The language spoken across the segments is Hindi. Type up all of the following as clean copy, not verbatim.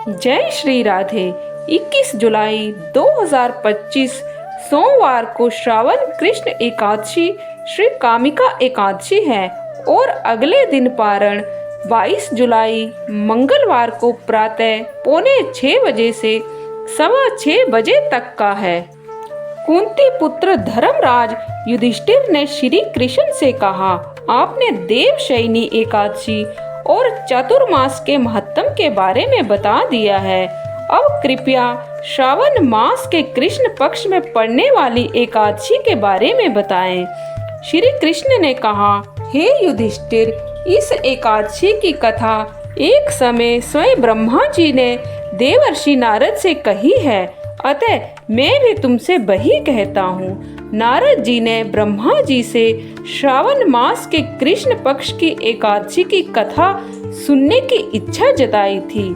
जय श्री राधे। 21 जुलाई 2025 सोमवार को श्रावण कृष्ण एकादशी श्री कामिका एकादशी है और अगले दिन पारण 22 जुलाई मंगलवार को प्रातः 5:45 बजे से 6:15 बजे तक का है। कुंती पुत्र धर्मराज युधिष्ठिर ने श्री कृष्ण से कहा, आपने देवशयनी एकादशी और चातुर्मास के महत्व के बारे में बता दिया है। अब कृपया श्रावण मास के कृष्ण पक्ष में पड़ने वाली एकादशी के बारे में बताएं। श्री कृष्ण ने कहा, हे युधिष्ठिर, इस एकादशी की कथा एक समय स्वयं ब्रह्मा जी ने देवर्षि नारद से कही है, अतः मैं भी तुमसे वही कहता हूँ। नारद जी ने ब्रह्मा जी से श्रावण मास के कृष्ण पक्ष की एकादशी की कथा सुनने की इच्छा जताई थी।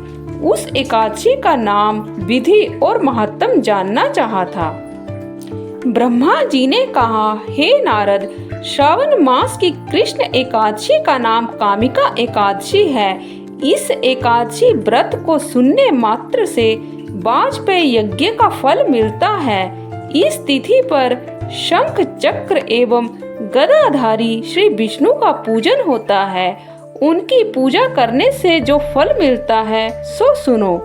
उस एकादशी का नाम, विधि और महत्व जानना चाहा था। ब्रह्मा जी ने कहा, हे नारद, श्रावण मास की कृष्ण एकादशी का नाम कामिका एकादशी है। इस एकादशी व्रत को सुनने मात्र से वाजपेय यज्ञ का फल मिलता है। इस तिथि पर शंख चक्र एवं गदाधारी श्री विष्णु का पूजन होता है। उनकी पूजा करने से जो फल मिलता है सो सुनो।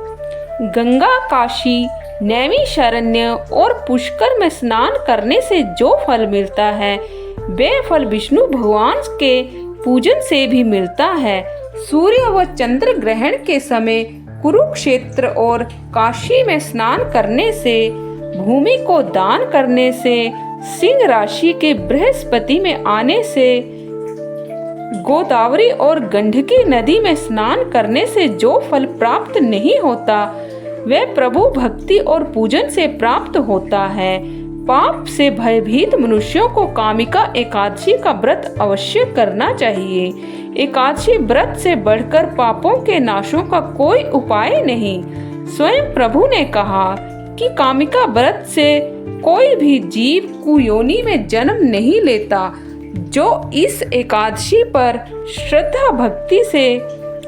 गंगा, काशी, नैमिषारण्य और पुष्कर में स्नान करने से जो फल मिलता है वे फल विष्णु भगवान के पूजन से भी मिलता है। सूर्य व चंद्र ग्रहण के समय कुरुक्षेत्र और काशी में स्नान करने से, भूमि को दान करने से, सिंह राशि के बृहस्पति में आने से, गोदावरी और गंडकी नदी में स्नान करने से जो फल प्राप्त नहीं होता वह प्रभु भक्ति और पूजन से प्राप्त होता है। पाप से भयभीत मनुष्यों को कामिका एकादशी का व्रत अवश्य करना चाहिए। एकादशी व्रत से बढ़कर पापों के नाशों का कोई उपाय नहीं। स्वयं प्रभु ने कहा कि कामिका व्रत से कोई भी जीव कुयोनि में जन्म नहीं लेता। जो इस एकादशी पर श्रद्धा भक्ति से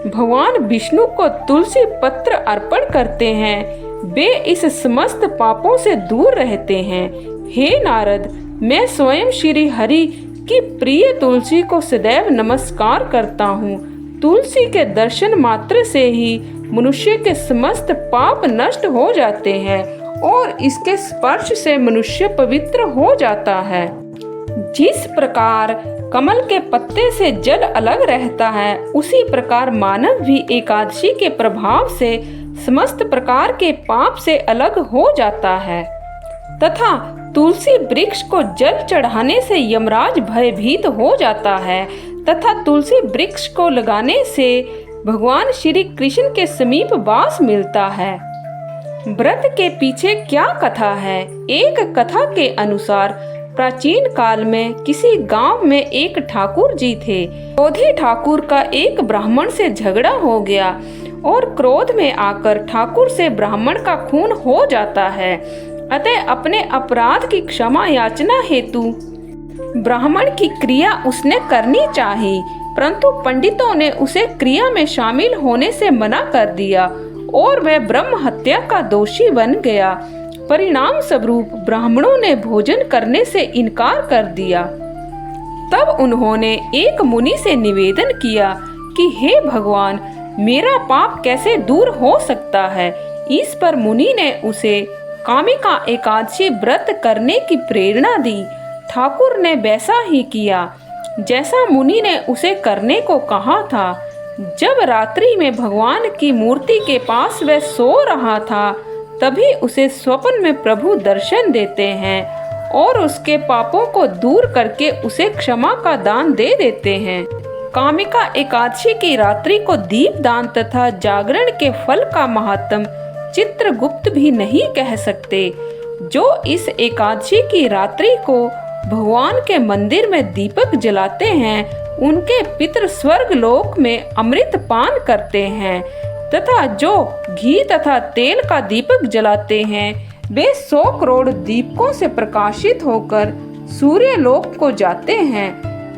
भगवान विष्णु को तुलसी पत्र अर्पण करते हैं वे इस समस्त पापों से दूर रहते हैं। हे नारद, मैं स्वयं श्री हरि की प्रिय तुलसी को सदैव नमस्कार करता हूँ। तुलसी के दर्शन मात्र से ही मनुष्य के समस्त पाप नष्ट हो जाते हैं और इसके स्पर्श से मनुष्य पवित्र हो जाता है। जिस प्रकार कमल के पत्ते से जल अलग रहता है, उसी प्रकार मानव भी एकादशी के प्रभाव से समस्त प्रकार के पाप से अलग हो जाता है तथा तुलसी वृक्ष को जल चढ़ाने से यमराज भयभीत हो जाता है तथा तुलसी वृक्ष को लगाने से भगवान श्री कृष्ण के समीप वास मिलता है। व्रत के पीछे क्या कथा है? एक कथा के अनुसार प्राचीन काल में किसी गांव में एक ठाकुर जी थे। क्रोधी ठाकुर का एक ब्राह्मण से झगड़ा हो गया और क्रोध में आकर ठाकुर से ब्राह्मण का खून हो जाता है। अतः अपने अपराध की क्षमा याचना हेतु ब्राह्मण की क्रिया उसने करनी चाहिए, परंतु पंडितों ने उसे क्रिया में शामिल होने से मना कर दिया और वह ब्रह्म हत्या का दोषी बन गया। परिणाम स्वरूप ब्राह्मणों ने भोजन करने से इनकार कर दिया। तब उन्होंने एक मुनि से निवेदन किया कि हे भगवान, मेरा पाप कैसे दूर हो सकता है? इस पर मुनि ने उसे कामिका एकादशी व्रत करने की प्रेरणा दी। ठाकुर ने वैसा ही किया जैसा मुनि ने उसे करने को कहा था। जब रात्रि में भगवान की मूर्ति के पास वह सो रहा था, तभी उसे स्वप्न में प्रभु दर्शन देते हैं और उसके पापों को दूर करके उसे क्षमा का दान दे देते हैं। कामिका एकादशी की रात्रि को दीप दान तथा जागरण के फल का महात्म चित्रगुप्त भी नहीं कह सकते। जो इस एकादशी की रात्रि को भगवान के मंदिर में दीपक जलाते हैं उनके पितर स्वर्ग लोक में अमृत पान करते हैं तथा जो घी तथा तेल का दीपक जलाते हैं वे 100 करोड़ दीपकों से प्रकाशित होकर सूर्य लोक को जाते हैं।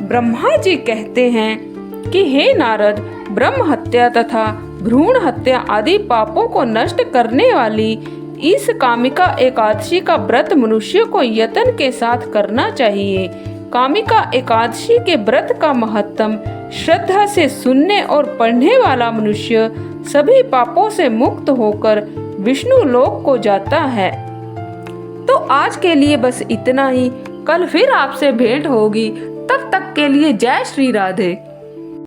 ब्रह्मा जी कहते हैं कि हे नारद, ब्रह्म हत्या तथा भ्रूण हत्या आदि पापों को नष्ट करने वाली इस कामिका एकादशी का व्रत मनुष्य को यत्न के साथ करना चाहिए। कामिका एकादशी के व्रत का महत्व श्रद्धा से सुनने और पढ़ने वाला मनुष्य सभी पापों से मुक्त होकर विष्णु लोक को जाता है। तो आज के लिए बस इतना ही। कल फिर आपसे भेंट होगी। तब तक के लिए जय श्री राधे।